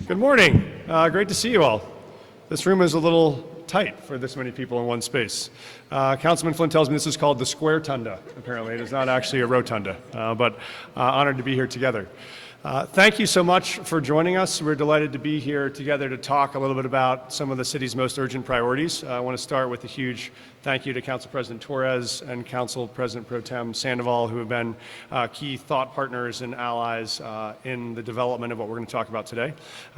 Good morning. Great to see you all. This room is a little tight for this many people in one space. Councilman Flynn tells me this is called the Square Tunda. Apparently, it is not actually a rotunda, but honored to be here together. Thank you so much for joining us. We're delighted to be here together to talk a little bit about some of the city's most urgent priorities. I want to start with a huge thank you to Council President Torres and Council President Pro Tem Sandoval, who have been key thought partners and allies in the development of what we're going to talk about today.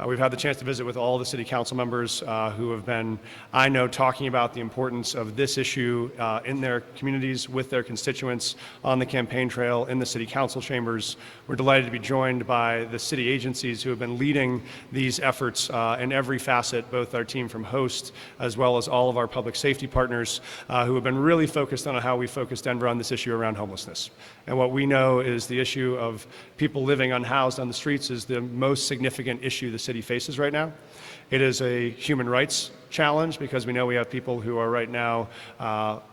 We've had the chance to visit with all the city council members who have been, I know, talking about the importance of this issue in their communities with their constituents on the campaign trail in the city council chambers. We're delighted to be joined by the city agencies who have been leading these efforts in every facet, both our team from Host as well as all of our public safety partners who have been really focused on how we focus Denver on this issue around homelessness. And what we know is the issue of people living unhoused on the streets is the most significant issue the city faces right now. It is a human rights challenge because we know we have people who are right now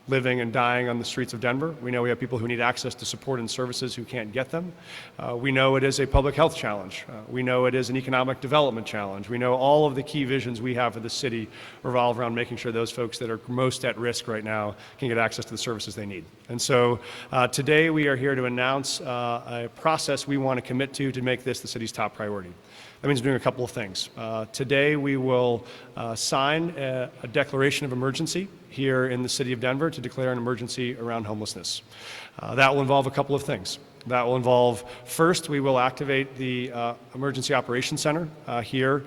living and dying on the streets of Denver. We know we have people who need access to support and services who can't get them. We know it is a public health challenge. We know it is an economic development challenge. We know all of the key visions we have for the city revolve around making sure those folks that are most at risk right now can get access to the services they need. And so today we are here to announce a process we want to commit to make this the city's top priority. That means doing a couple of things. Today we will sign a declaration of emergency here in the city of Denver to declare an emergency around homelessness. That will involve a couple of things. That will involve, first, we will activate the Emergency Operations Center here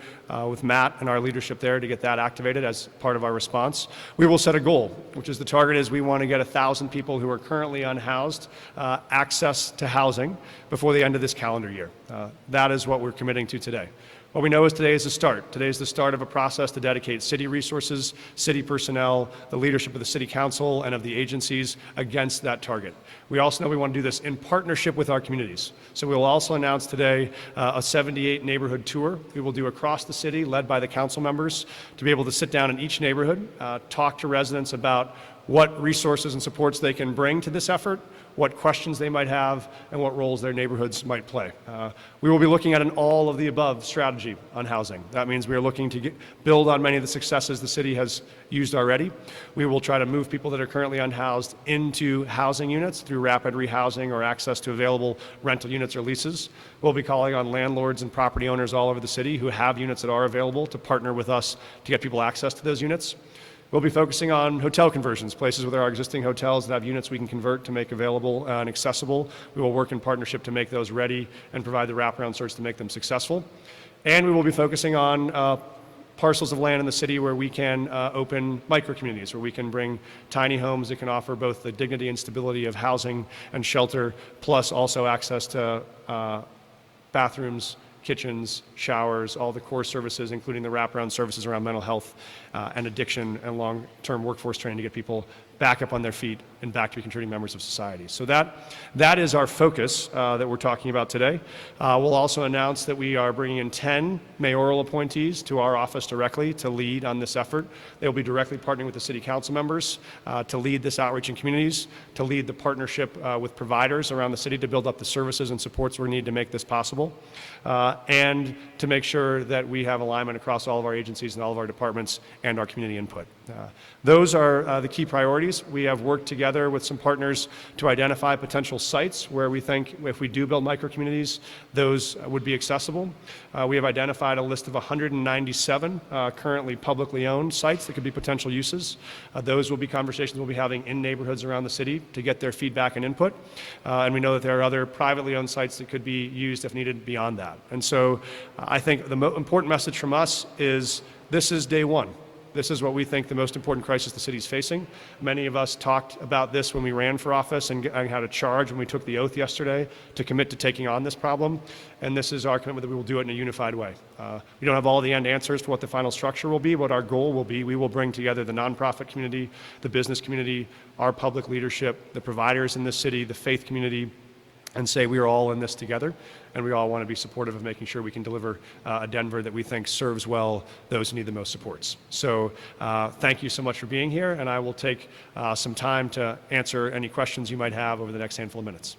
with Matt and our leadership there to get that activated as part of our response. We will set a goal, which is the target is we want to get 1,000 people who are currently unhoused access to housing before the end of this calendar year. That is what we're committing to today. What we know is today is the start. Today is the start of a process to dedicate city resources, city personnel, the leadership of the city council and of the agencies against that target. We also know we want to do this in partnership with our communities. So we will also announce today a 78 neighborhood tour we will do across the city led by the council members to be able to sit down in each neighborhood, talk to residents about what resources and supports they can bring to this effort, what questions they might have, and what roles their neighborhoods might play. We will be looking at an all of the above strategy on housing. That means we are looking to build on many of the successes the city has used already. We will try to move people that are currently unhoused into housing units through rapid rehousing or access to available rental units or leases. We'll be calling on landlords and property owners all over the city who have units that are available to partner with us to get people access to those units. We'll be focusing on hotel conversions, places where there are existing hotels that have units we can convert to make available and accessible. We will work in partnership to make those ready and provide the wraparound search to make them successful. And we will be focusing on parcels of land in the city where we can open micro-communities, where we can bring tiny homes that can offer both the dignity and stability of housing and shelter, plus also access to bathrooms, kitchens, showers, all the core services, including the wraparound services around mental health and addiction and long-term workforce training to get people back up on their feet and back to be contributing members of society. So that is our focus that we're talking about today. We'll also announce that we are bringing in 10 mayoral appointees to our office directly to lead on this effort. They will be directly partnering with the city council members to lead this outreach in communities, to lead the partnership with providers around the city to build up the services and supports we need to make this possible, and to make sure that we have alignment across all of our agencies and all of our departments and our community input. Those are the key priorities. We have worked together with some partners to identify potential sites where we think if we do build micro-communities, those would be accessible. We have identified a list of 197 currently publicly owned sites that could be potential uses. Those will be conversations we'll be having in neighborhoods around the city to get their feedback and input. And we know that there are other privately owned sites that could be used if needed beyond that. And so I think the important message from us is this is day one. This is what we think the most important crisis the city is facing. Many of us talked about this when we ran for office and had a charge when we took the oath yesterday to commit to taking on this problem. And this is our commitment that we will do it in a unified way. We don't have all the end answers to what the final structure will be, what our goal will be. We will bring together the nonprofit community, the business community, our public leadership, the providers in this city, the faith community, and say we are all in this together, and we all want to be supportive of making sure we can deliver a Denver that we think serves well those who need the most supports. So thank you so much for being here, and I will take some time to answer any questions you might have over the next handful of minutes.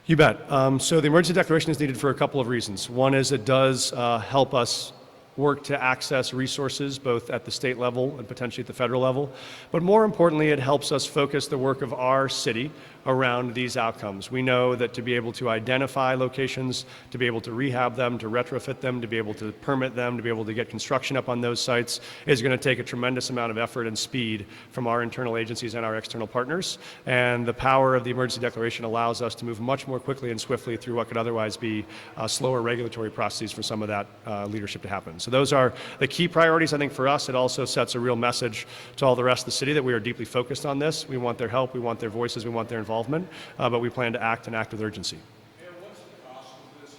You bet. So the emergency declaration is needed for a couple of reasons. One is it does help us work to access resources both at the state level and potentially at the federal level. But more importantly, it helps us focus the work of our city around these outcomes. We know that to be able to identify locations, to be able to rehab them, to retrofit them, to be able to permit them, to be able to get construction up on those sites is going to take a tremendous amount of effort and speed from our internal agencies and our external partners. And the power of the emergency declaration allows us to move much more quickly and swiftly through what could otherwise be slower regulatory processes for some of that leadership to happen. So those are the key priorities, I think, for us. It also sets a real message to all the rest of the city that we are deeply focused on this. We want their help, we want their voices, we want their involvement, but we plan to act and act with urgency. Mayor, what's the cost of this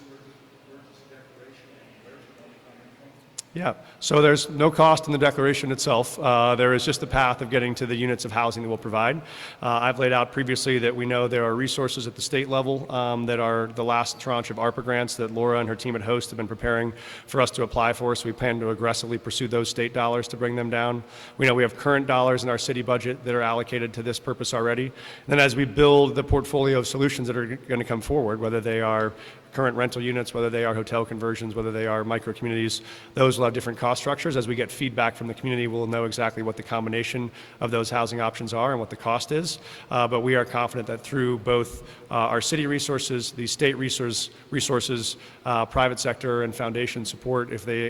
emergency declaration and where's the money coming from? Yeah, so there's no cost in the declaration itself. There is just the path of getting to the units of housing that we'll provide. I've laid out previously that we know there are resources at the state level that are the last tranche of ARPA grants that Laura and her team at Host have been preparing for us to apply for, so we plan to aggressively pursue those state dollars to bring them down. We know we have current dollars in our city budget that are allocated to this purpose already. And then as we build the portfolio of solutions that are going to come forward, whether they are current rental units, whether they are hotel conversions, whether they are micro communities, those will have different cost structures. As we get feedback from the community, we'll know exactly what the combination of those housing options are and what the cost is. But we are confident that through both our city resources, the state resources, private sector and foundation support, if they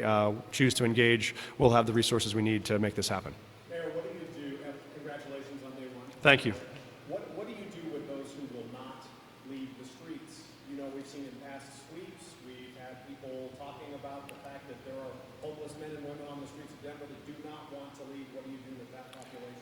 choose to engage, we'll have the resources we need to make this happen. Mayor, what do you do? Congratulations on day one. Thank you. What do you do with those who will not leave the streets? You know, we've seen in past sweeps, we've had people talking about the fact that there are homeless men and women on the streets of Denver that do not want to leave. What do you do with that population?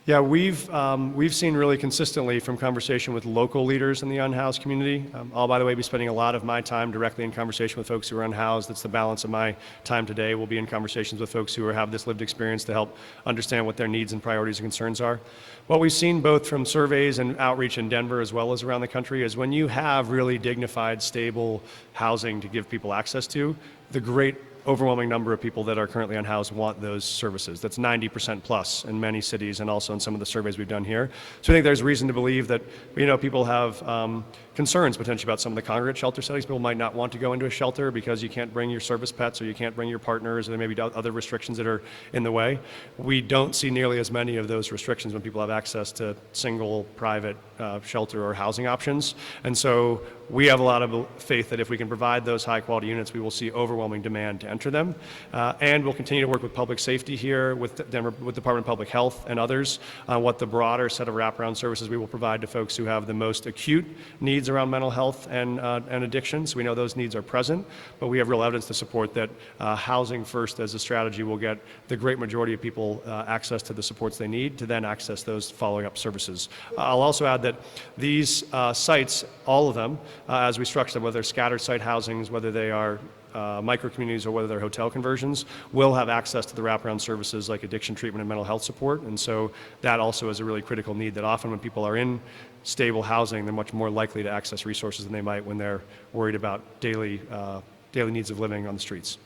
Yeah, we've seen really consistently from conversation with local leaders in the unhoused community. I'll, by the way, be spending a lot of my time directly in conversation with folks who are unhoused. That's the balance of my time today. We'll be in conversations with folks who have this lived experience to help understand what their needs and priorities and concerns are. What we've seen both from surveys and outreach in Denver as well as around the country is when you have really dignified, stable housing to give people access to, the great overwhelming number of people that are currently unhoused want those services. That's 90% plus in many cities and also in some of the surveys we've done here. So I think there's reason to believe that, you know, people have concerns potentially about some of the congregate shelter settings. People might not want to go into a shelter because you can't bring your service pets or you can't bring your partners, or there may be other restrictions that are in the way. We don't see nearly as many of those restrictions when people have access to single, private shelter or housing options. And so we have a lot of faith that if we can provide those high quality units, we will see overwhelming demand to enter them. And we'll continue to work with public safety here, with Denver, with Department of Public Health and others on what the broader set of wraparound services we will provide to folks who have the most acute needs around mental health and addictions. We know those needs are present, but we have real evidence to support that housing first as a strategy will get the great majority of people access to the supports they need to then access those following up services. I'll also add that these sites, all of them, as we structure them, whether they're scattered site housings, whether they are micro communities or whether they're hotel conversions, will have access to the wraparound services like addiction treatment and mental health support. And so that also is a really critical need that often when people are in stable housing, they're much more likely to access resources than they might when they're worried about daily needs of living on the streets.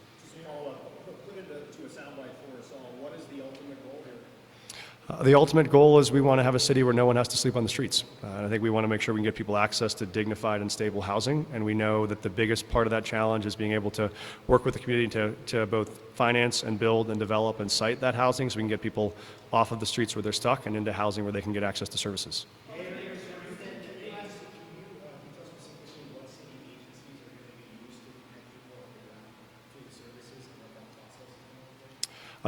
Put it to a soundbite for us all. What is the ultimate goal here? The ultimate goal is we want to have a city where no one has to sleep on the streets. And I think we want to make sure we can get people access to dignified and stable housing. And we know that the biggest part of that challenge is being able to work with the community to both finance and build and develop and site that housing so we can get people off of the streets where they're stuck and into housing where they can get access to services.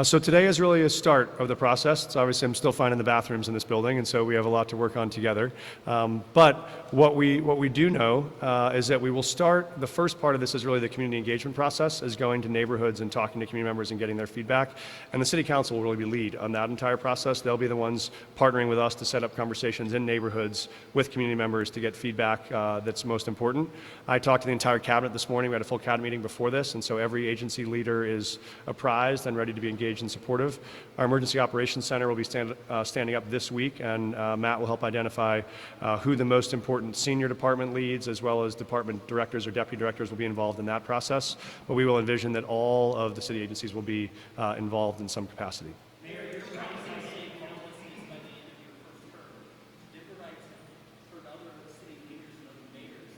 So today is really a start of the process. It's obviously I'm still finding the bathrooms in this building, and so we have a lot to work on together. But what we do know is that we will start, the first part of this is really the community engagement process, is going to neighborhoods and talking to community members and getting their feedback. And the City Council will really be lead on that entire process. They'll be the ones partnering with us to set up conversations in neighborhoods with community members to get feedback that's most important. I talked to the entire cabinet this morning. We had a full cabinet meeting before this, and so every agency leader is apprised and ready to be engaged and supportive. Our Emergency Operations Center will be standing up this week, and Matt will help identify who the most important senior department leads as well as department directors or deputy directors will be involved in that process. But we will envision that all of the city agencies will be involved in some capacity. Mayor, you're promising state homelessness by the end of your first term. Different rights have heard other city leaders and other mayors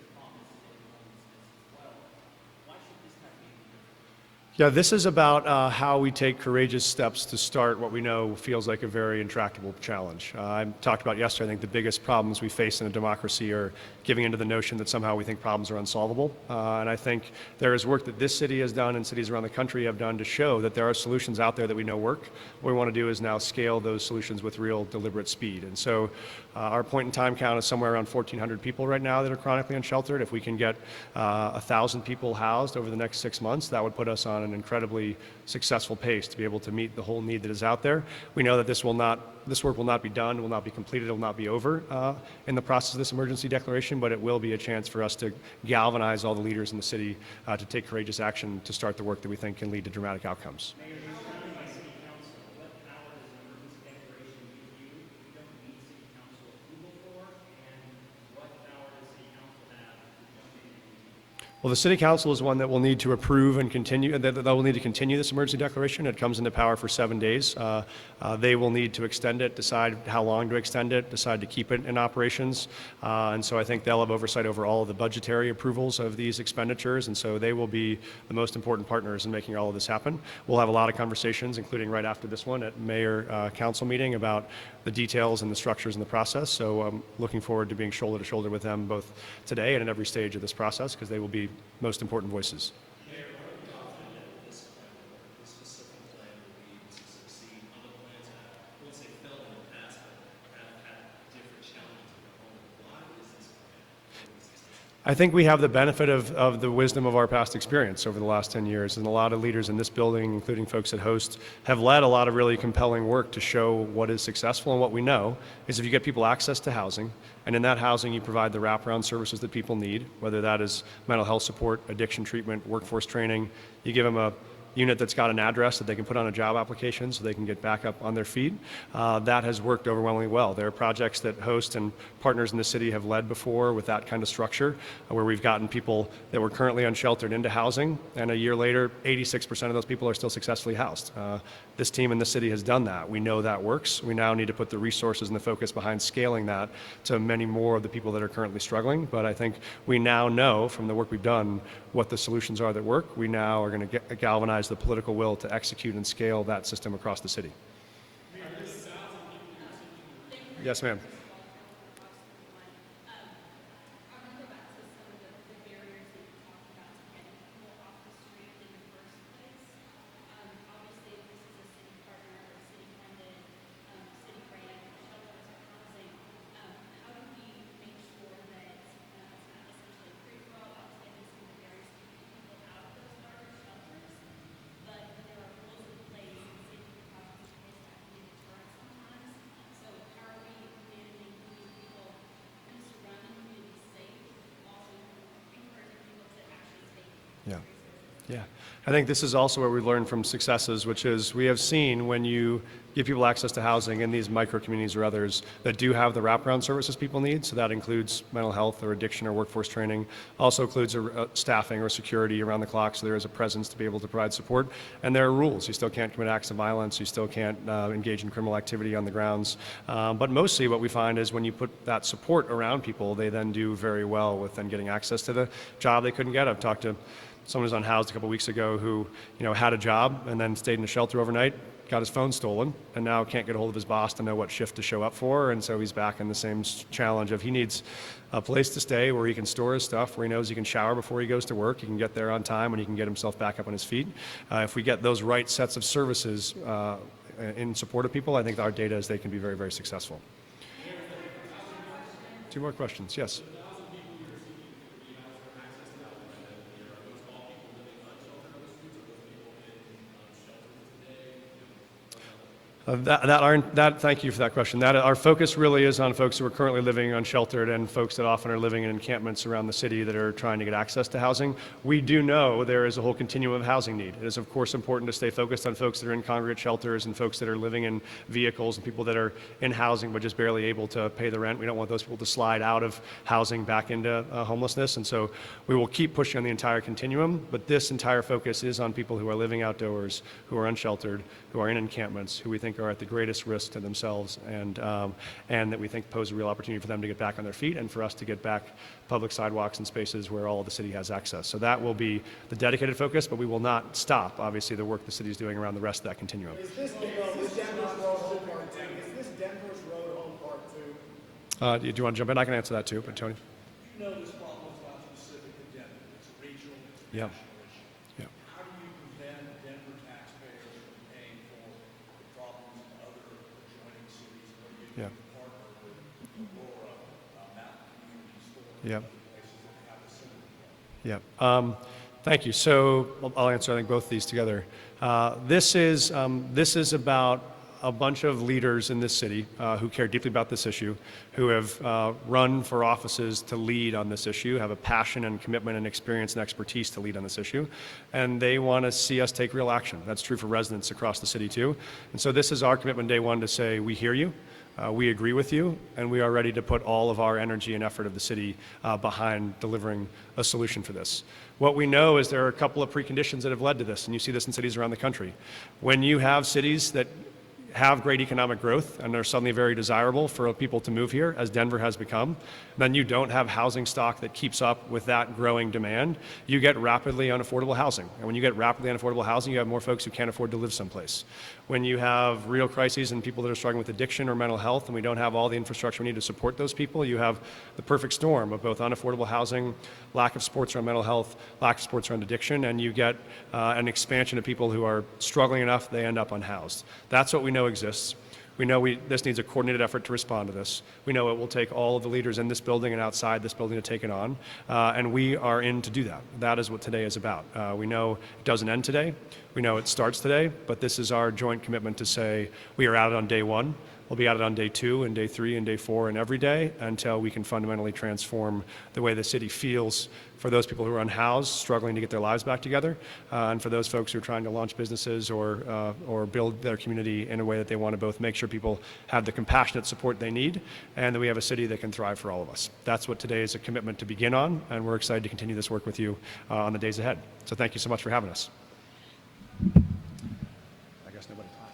Yeah, this is about how we take courageous steps to start what we know feels like a very intractable challenge. I talked about yesterday, I think the biggest problems we face in a democracy are giving into the notion that somehow we think problems are unsolvable. And I think there is work that this city has done and cities around the country have done to show that there are solutions out there that we know work. What we want to do is now scale those solutions with real deliberate speed. And so our point in time count is somewhere around 1,400 people right now that are chronically unsheltered. If we can get 1,000 people housed over the next 6 months, that would put us on an incredibly successful pace to be able to meet the whole need that is out there. We know that this work will not be done, will not be completed, it will not be over in the process of this emergency declaration, but it will be a chance for us to galvanize all the leaders in the city to take courageous action to start the work that we think can lead to dramatic outcomes. Mayor, you're surrounded by city council. What power does an emergency declaration give you if you don't need city council approval for? And what power does city council have to jump in and continue? Well, the City Council is one that will need to approve and continue, that will need to continue this emergency declaration. It comes into power for 7 days. They will need to extend it, decide how long to extend it, decide to keep it in operations. And so I think they'll have oversight over all of the budgetary approvals of these expenditures. And so they will be the most important partners in making all of this happen. We'll have a lot of conversations, including right after this one at Mayor Council meeting, about the details and the structures in the process. So I'm looking forward to being shoulder to shoulder with them both today and at every stage of this process, because they will be most important voices. Mayor, are we confident that this framework, this specific plan will be able to succeed? Other plans have, I wouldn't say failed in the past, but have had different challenges of their own. Why is this plan? I think we have the benefit of the wisdom of our past experience over the last 10 years, and a lot of leaders in this building, including folks at Host, have led a lot of really compelling work to show what is successful. And what we know is if you get people access to housing, and in that housing you provide the wraparound services that people need, whether that is mental health support, addiction treatment, workforce training, you give them a unit that's got an address that they can put on a job application so they can get back up on their feet. That has worked overwhelmingly well. There are projects that Host and partners in the city have led before with that kind of structure, where we've gotten people that were currently unsheltered into housing, and a year later, 86% of those people are still successfully housed. This team in the city has done that. We know that works. We now need to put the resources and the focus behind scaling that to many more of the people that are currently struggling. But I think we now know from the work we've done what the solutions are that work. We now are going to galvanize the political will to execute and scale that system across the city. Yes, ma'am. Yeah. Yeah. I think this is also where we learn from successes, which is we have seen when you give people access to housing in these micro communities or others that do have the wraparound services people need. So that includes mental health or addiction or workforce training, also includes staffing or security around the clock. So there is a presence to be able to provide support. And there are rules. You still can't commit acts of violence. You still can't engage in criminal activity on the grounds. But mostly what we find is when you put that support around people, they then do very well with then getting access to the job they couldn't get. I've talked to someone who's unhoused a couple weeks ago who, had a job and then stayed in a shelter overnight, got his phone stolen, and now can't get a hold of his boss to know what shift to show up for. And so he's back in the same challenge of he needs a place to stay where he can store his stuff, where he knows he can shower before he goes to work, he can get there on time, and he can get himself back up on his feet. If we get those right sets of services in support of people, I think our data is they can be very, very successful. 2 more questions. Yes. Thank you for that question. Our focus really is on folks who are currently living unsheltered and folks that often are living in encampments around the city that are trying to get access to housing. We do know there is a whole continuum of housing need. It is, of course, important to stay focused on folks that are in congregate shelters and folks that are living in vehicles and people that are in housing but just barely able to pay the rent. We don't want those people to slide out of housing back into homelessness. And so we will keep pushing on the entire continuum, but this entire focus is on people who are living outdoors, who are unsheltered, who are in encampments, who we think think are at the greatest risk to themselves and that we think pose a real opportunity for them to get back on their feet and for us to get back public sidewalks and spaces where all of the city has access. So that will be the dedicated focus, but we will not stop, obviously, the work the city is doing around the rest of that continuum. Is this Denver's Road Home Part 2? Is this Denver's Road Home Part 2? Do you want to jump in? I can answer that too, but Tony? You know this problem is not specific to Denver. It's regional, it's a Yeah. national issue. Yeah. How do you prevent Denver taxpayers from paying for the problems in other adjoining cities where you Yeah. can partner with Aurora, Mountain Community Store, Yeah. places that have a similar problem? Yeah. Thank you. So I'll answer, I think, both of these together. This is about a bunch of leaders in this city who care deeply about this issue, who have run for offices to lead on this issue, have a passion and commitment and experience and expertise to lead on this issue, and they want to see us take real action. That's true for residents across the city too. And so this is our commitment day one to say, we hear you, we agree with you, and we are ready to put all of our energy and effort of the city behind delivering a solution for this. What we know is there are a couple of preconditions that have led to this, and you see this in cities around the country. When you have cities that have great economic growth and are suddenly very desirable for people to move here, as Denver has become, then you don't have housing stock that keeps up with that growing demand. You get rapidly unaffordable housing. And when you get rapidly unaffordable housing, you have more folks who can't afford to live someplace. When you have real crises and people that are struggling with addiction or mental health, and we don't have all the infrastructure we need to support those people, you have the perfect storm of both unaffordable housing, lack of supports around mental health, lack of supports around addiction, and you get an expansion of people who are struggling enough they end up unhoused. That's what we know exists. We know this needs a coordinated effort to respond to this. We know it will take all of the leaders in this building and outside this building to take it on, and we are in to do that. That is what today is about. We know it doesn't end today. We know it starts today, but this is our joint commitment to say we are at it on day one. We'll be at it on day 2 and day 3 and day 4 and every day until we can fundamentally transform the way the city feels for those people who are unhoused, struggling to get their lives back together, and for those folks who are trying to launch businesses or build their community in a way that they want to both make sure people have the compassionate support they need and that we have a city that can thrive for all of us. That's what today is a commitment to begin on, and we're excited to continue this work with you on the days ahead. So thank you so much for having us. I guess nobody claps.